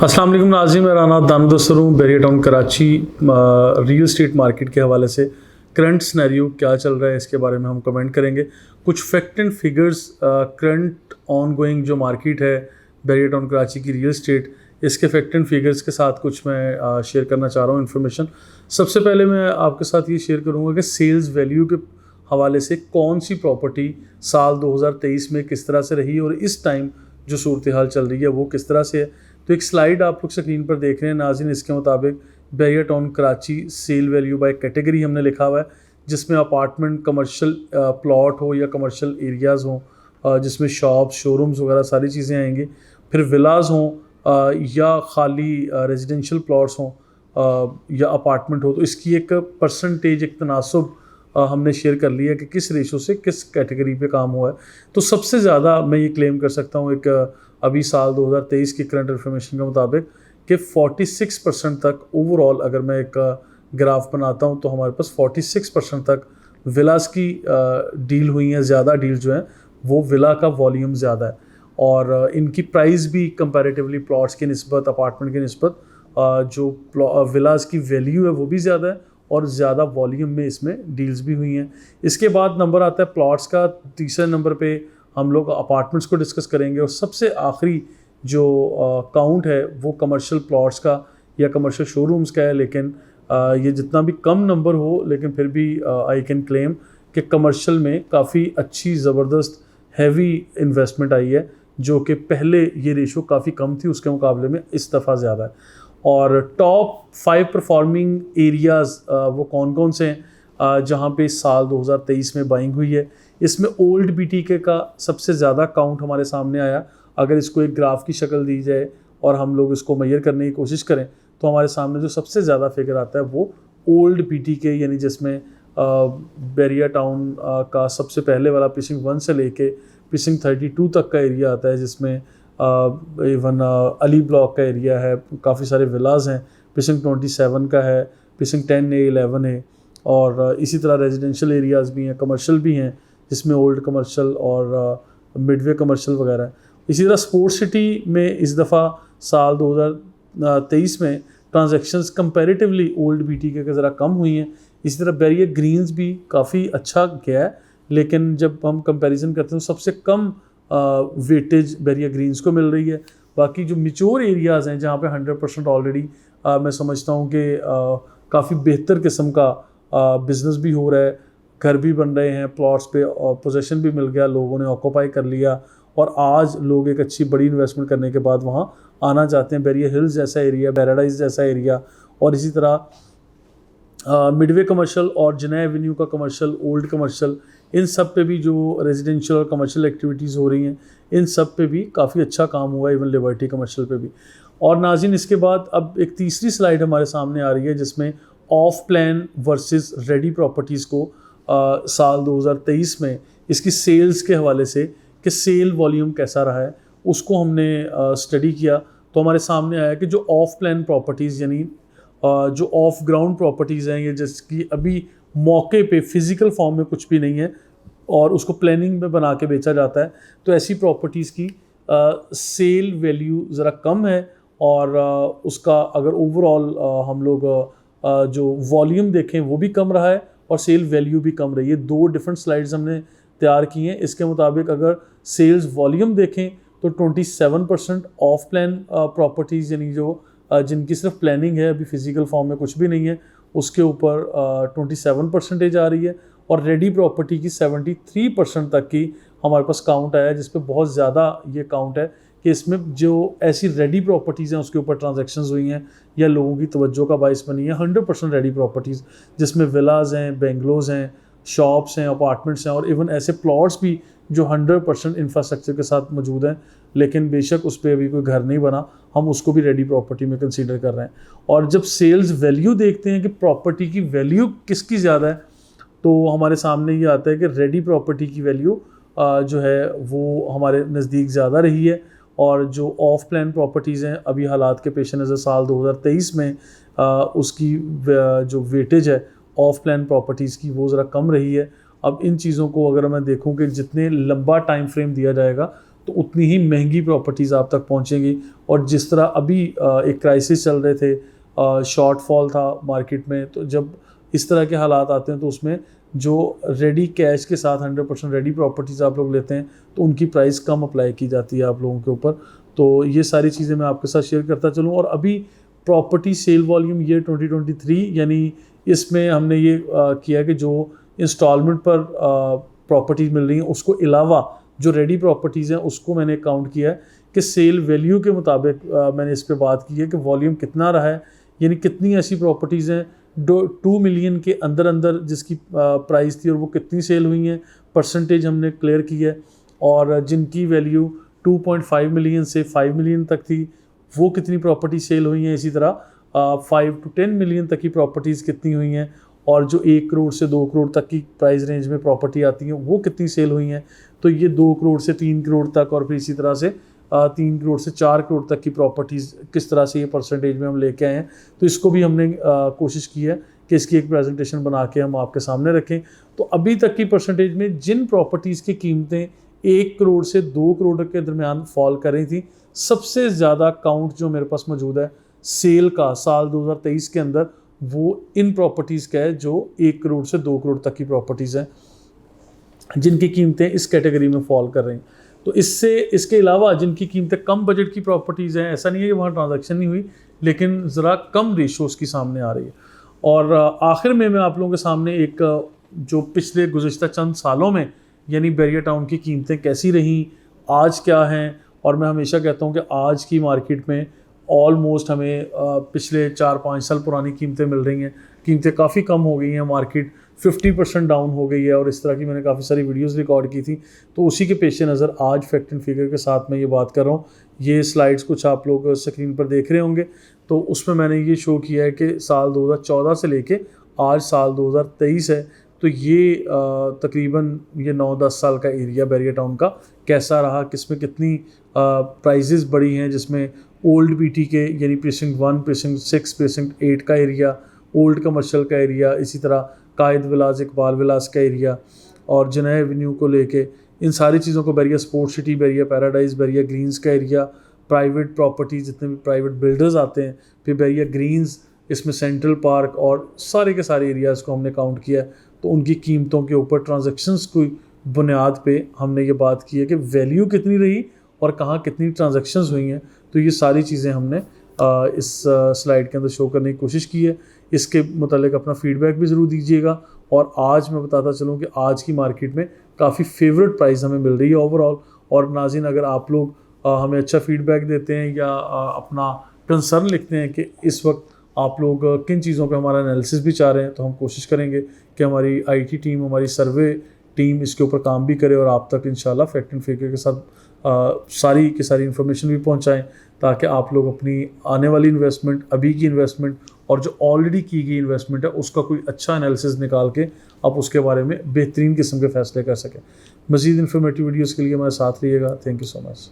अस्सलाम वालेकुम नाज़रीन, मैं राना दामदस्तर हूँ Bahria town Karachi. Real estate market के हवाले से करंट सिनेरियो क्या चल रहा है इसके बारे में हम कमेंट करेंगे। कुछ fact and figures current on going जो मार्केट है बैरिया टाउन कराची की रियल स्टेट, इसके फैक्ट एंड फिगर्स के साथ कुछ मैं शेयर करना चाह रहा हूँ इन्फॉर्मेशन। सबसे पहले मैं आपके साथ ये शेयर करूँगा कि सेल्स वैल्यू के हवाले से कौन सी प्रॉपर्टी साल 2023 में किस तरह से रही और इस टाइम जो सूरत हाल चल रही है वो किस तरह से है। तो एक स्लाइड आप लोग स्क्रीन पर देख रहे हैं नाज़रीन। इसके मुताबिक Bahria town Karachi sale value by category हमने लिखा हुआ है, जिसमें अपार्टमेंट, कमर्शियल प्लॉट हो या कमर्शियल एरियाज़ हों जिसमें शॉप्स, शोरूम्स वगैरह सारी चीज़ें आएंगी। फिर विलाज हों या खाली रेजिडेंशियल प्लॉट्स हों या अपार्टमेंट हो, तो इसकी एक परसेंटेज, एक तनासब हमने शेयर कर लिया कि किस रेशो से किस कैटेगरी पे काम हुआ है। तो सबसे ज़्यादा मैं ये क्लेम कर सकता हूँ एक अभी साल 2023 की करंट इन्फॉर्मेशन के मुताबिक कि 46% तक ओवरऑल, अगर मैं एक ग्राफ बनाता हूँ तो हमारे पास 46% तक विलास की डील हुई हैं। ज़्यादा डील जो हैं वो विला का वॉल्यूम ज़्यादा है और इनकी प्राइस भी कंपैरेटिवली प्लॉट्स की निस्बत, अपार्टमेंट की निस्बत जो विलास की वैल्यू है वो भी ज़्यादा है और ज़्यादा वॉल्यूम में इसमें डील्स भी हुई हैं। इसके बाद नंबर आता है प्लॉट्स का। तीसरे नंबर पे हम लोग अपार्टमेंट्स को डिस्कस करेंगे और सबसे आखिरी जो काउंट है वो कमर्शियल प्लॉट्स का या कमर्शियल शोरूम्स का है। लेकिन ये जितना भी कम नंबर हो, लेकिन फिर भी आई कैन क्लेम कि कमर्शियल में काफ़ी अच्छी ज़बरदस्त हैवी इन्वेस्टमेंट आई है, जो कि पहले ये रेशो काफ़ी कम थी, उसके मुकाबले में इस दफ़ा ज़्यादा है। और टॉप 5 परफॉर्मिंग एरियाज़ वो कौन कौन से हैं जहाँ पे साल 2023 में बाइंग हुई है। इसमें ओल्ड बीटीके का सबसे ज़्यादा काउंट हमारे सामने आया। अगर इसको एक ग्राफ की शक्ल दी जाए और हम लोग इसको मेजर करने की कोशिश करें तो हमारे सामने जो सबसे ज़्यादा फिगर आता है वो ओल्ड बीटीके, यानी जिसमें बैरिया टाउन का सबसे पहले वाला पिचिंग 1 से लेके पिचिंग 32 तक का एरिया आता है, जिसमें इवन अली ब्लॉक का एरिया है, काफ़ी सारे विलाज हैं, पिचिंग 27 का है, पिचिंग 10A, 11A और इसी तरह रेजिडेंशियल एरियाज़ भी हैं, कमर्शियल भी हैं जिसमें ओल्ड कमर्शियल और मिडवे कमर्शियल वगैरह है। इसी तरह स्पोर्ट्स सिटी में इस दफ़ा साल 2023 में ट्रांजैक्शंस कंपैरेटिवली ओल्ड बीटीके के ज़रा कम हुई हैं। इसी तरह बैरिया ग्रीन्स भी काफ़ी अच्छा गया है, लेकिन जब हम कंपैरिजन करते हैं तो सबसे कम वेटेज बैरिया ग्रीन्स को मिल रही है। बाकी जो मैच्योर एरियाज़ हैं जहाँ पे 100% ऑलरेडी मैं समझता हूँ कि काफ़ी बेहतर किस्म का बिज़नेस भी हो रहा है, घर भी बन रहे हैं, प्लॉट्स पे पोजीशन भी मिल गया, लोगों ने ऑक्यूपाई कर लिया और आज लोग एक अच्छी बड़ी इन्वेस्टमेंट करने के बाद वहाँ आना चाहते हैं। बैरिया हिल्स जैसा एरिया, पैराडाइज जैसा एरिया और इसी तरह मिडवे कमर्शियल और जिना एवेन्यू का कमर्शियल, ओल्ड कमर्शियल, इन सब पे भी जो रेजिडेंशियल और कमर्शियल एक्टिविटीज़ हो रही हैं इन सब पे भी काफ़ी अच्छा काम हुआ है, इवन लिबर्टी कमर्शियल पे भी। और नाज़रीन, इसके बाद अब एक तीसरी स्लाइड हमारे सामने आ रही है जिसमें of plan versus ready properties को साल 2023 में इसकी सेल्स के हवाले से कि सेल वॉल्यूम कैसा रहा है उसको हमने स्टडी किया। तो हमारे सामने आया कि जो ऑफ प्लान प्रॉपर्टीज़ यानी जो ऑफ ग्राउंड प्रॉपर्टीज़ हैं, ये जिसकी अभी मौके पे फिज़िकल फॉर्म में कुछ भी नहीं है और उसको प्लानिंग में बना के बेचा जाता है, तो ऐसी प्रॉपर्टीज़ की सेल वैल्यू ज़रा कम है और उसका अगर ओवरऑल हम लोग जो वॉल्यूम देखें वो भी कम रहा है और सेल वैल्यू भी कम रही है। 2 डिफरेंट स्लाइड्स हमने तैयार की हैं। इसके मुताबिक अगर सेल्स वॉल्यूम देखें तो 27% ऑफ प्लान प्रॉपर्टीज़ यानी जो जिनकी सिर्फ प्लानिंग है, अभी फिज़िकल फॉर्म में कुछ भी नहीं है, उसके ऊपर 27% आ रही है और रेडी प्रॉपर्टी की 73% तक की हमारे पास काउंट आया है, जिस पे बहुत ज़्यादा ये काउंट है कि इसमें जो ऐसी रेडी प्रॉपर्टीज़ हैं उसके ऊपर ट्रांजैक्शंस हुई हैं या लोगों की तवज्जो का बाइस बनी है। 100% रेडी प्रॉपर्टीज़ जिसमें विलाज हैं, बेंगलोज हैं, शॉप्स हैं, अपार्टमेंट्स हैं और इवन ऐसे प्लॉट्स भी जो 100% इंफ्रास्ट्रक्चर के साथ मौजूद हैं, लेकिन बेशक उस पर अभी कोई घर नहीं बना, हम उसको भी रेडी प्रॉपर्टी में कंसीडर कर रहे हैं। और जब सेल्स वैल्यू देखते हैं कि प्रॉपर्टी की वैल्यू किसकी ज़्यादा है, तो हमारे सामने ये आता है कि रेडी प्रॉपर्टी की वैल्यू जो है वो हमारे नज़दीक ज़्यादा रही है और जो ऑफ प्लान प्रॉपर्टीज़ हैं अभी हालात के पेश नज़र साल 2023 में उसकी जो वेटेज है ऑफ प्लान प्रॉपर्टीज़ की वो ज़रा कम रही है। अब इन चीज़ों को अगर मैं देखूं कि जितने लंबा टाइम फ्रेम दिया जाएगा तो उतनी ही महंगी प्रॉपर्टीज़ आप तक पहुंचेंगी। और जिस तरह अभी एक क्राइसिस चल रहे थे, शॉर्टफॉल था मार्केट में, तो जब इस तरह के हालात आते हैं तो उसमें जो रेडी कैश के साथ 100% रेडी प्रॉपर्टीज़ आप लोग लेते हैं तो उनकी प्राइस कम अप्लाई की जाती है आप लोगों के ऊपर। तो ये सारी चीज़ें मैं आपके साथ शेयर करता चलूँ। और अभी प्रॉपर्टी सेल वॉल्यूम ईयर 2023, यानी इसमें हमने ये किया कि जो इंस्टॉलमेंट पर प्रॉपर्टीज़ मिल रही हैं उसको अलावा जो रेडी प्रॉपर्टीज़ हैं उसको मैंने काउंट किया है कि सेल वैल्यू के मुताबिक मैंने इस पर बात की है कि वॉल्यूम कितना रहा है, यानी कितनी ऐसी प्रॉपर्टीज़ हैं 2 मिलियन के अंदर अंदर जिसकी प्राइस थी और वो कितनी सेल हुई हैं, परसेंटेज हमने क्लियर की है। और जिनकी वैल्यू 2.5 मिलियन से 5 मिलियन तक थी वो कितनी प्रॉपर्टी सेल हुई हैं। इसी तरह 5 to 10 मिलियन तक की प्रॉपर्टीज़ कितनी हुई हैं, और जो 1 करोड़ से 2 करोड़ तक की प्राइस रेंज में प्रॉपर्टी आती हैं वो कितनी सेल हुई हैं। तो ये 2 करोड़ से 3 करोड़ तक, और फिर इसी तरह से 3 करोड़ से 4 करोड़ तक की प्रॉपर्टीज़ किस तरह से ये परसेंटेज में हम लेके आए हैं। तो इसको भी हमने कोशिश की है कि इसकी एक प्रेजेंटेशन बना के हम आपके सामने रखें। तो अभी तक की परसेंटेज में जिन प्रॉपर्टीज़ की कीमतें 1 करोड़ से 2 करोड़ के दरमियान फॉल कर रही थी, सबसे ज़्यादा काउंट जो मेरे पास मौजूद है सेल का साल 2023 के अंदर, वो इन प्रॉपर्टीज़ का है जो 1 करोड़ से 2 करोड़ तक की प्रॉपर्टीज़ हैं जिनकी कीमतें इस कैटेगरी में फॉल कर रही हैं। तो इसके अलावा जिनकी कीमतें कम बजट की प्रॉपर्टीज़ हैं, ऐसा नहीं है कि वहाँ ट्रांजैक्शन नहीं हुई, लेकिन ज़रा कम रेशोज़ की सामने आ रही है। और आखिर में मैं आप लोगों के सामने एक जो पिछले गुज़िश्ता चंद सालों में यानी बैरियर टाउन की कीमतें कैसी रहीं, आज क्या हैं, और मैं हमेशा कहता हूँ कि आज की मार्केट में ऑलमोस्ट हमें पिछले 4-5 साल पुरानी कीमतें मिल रही हैं। कीमतें काफ़ी कम हो गई हैं, मार्केट 50% डाउन हो गई है, और इस तरह की मैंने काफ़ी सारी वीडियोस रिकॉर्ड की थी। तो उसी के पेश नज़र आज फैक्ट एंड फिगर के साथ मैं ये बात कर रहा हूँ। ये स्लाइड्स कुछ आप लोग स्क्रीन पर देख रहे होंगे, तो उसमें मैंने ये शो किया है कि साल 2014 से लेके आज साल 2023 है, तो ये तकरीबन ये 9-10 साल का एरिया बैरियर टाउन का कैसा रहा, किसमें कितनी प्राइजेज़ बढ़ी हैं, जिसमें ओल्ड बीटी के यानी प्रीसिंक्ट 1, प्रीसिंक्ट 6, प्रीसिंक्ट 8 का एरिया, ओल्ड कमर्शियल का एरिया, इसी तरह कायद विलास, इकबाल विलास का एरिया, और जनाह एवेन्यू को लेके इन सारी चीज़ों को, Bahria sports city, Bahria paradise, Bahria greens का एरिया, प्राइवेट प्रॉपर्टी जितने भी प्राइवेट बिल्डर्स आते हैं, फिर बैरियर ग्रीन्स, इसमें सेंट्रल पार्क, और सारे के सारे एरियाज़ को हमने काउंट किया। तो उनकी कीमतों के ऊपर ट्रांजैक्शंस की बुनियाद पे हमने ये बात की है कि वैल्यू कितनी रही और कहाँ कितनी ट्रांजैक्शंस हुई हैं। तो ये सारी चीज़ें हमने इस स्लाइड के अंदर शो करने की कोशिश की है। इसके मुतालिक अपना फीडबैक भी ज़रूर दीजिएगा। और आज मैं बताता चलूँ कि आज की मार्केट में काफ़ी फेवरेट प्राइस हमें मिल रही है ओवरऑल। और नाज़रीन, अगर आप लोग हमें अच्छा फीडबैक देते हैं या अपना कंसर्न लिखते हैं कि इस वक्त आप लोग किन चीज़ों पे हमारा एनालिसिस भी चाह रहे हैं, तो हम कोशिश करेंगे कि हमारी आईटी टीम, हमारी सर्वे टीम इसके ऊपर काम भी करे और आप तक इंशाल्लाह फैक्ट एंड फिगर के साथ सारी की सारी इन्फॉर्मेशन भी पहुंचाएं, ताकि आप लोग अपनी आने वाली इन्वेस्टमेंट, अभी की इन्वेस्टमेंट और जो ऑलरेडी की गई इन्वेस्टमेंट है उसका कोई अच्छा एनालिसिस निकाल के आप उसके बारे में बेहतरीन किस्म के फैसले कर सकें। मज़ीद इन्फॉर्मेटिव वीडियोज़ के लिए हमारे साथ रहिएगा। Thank you so much.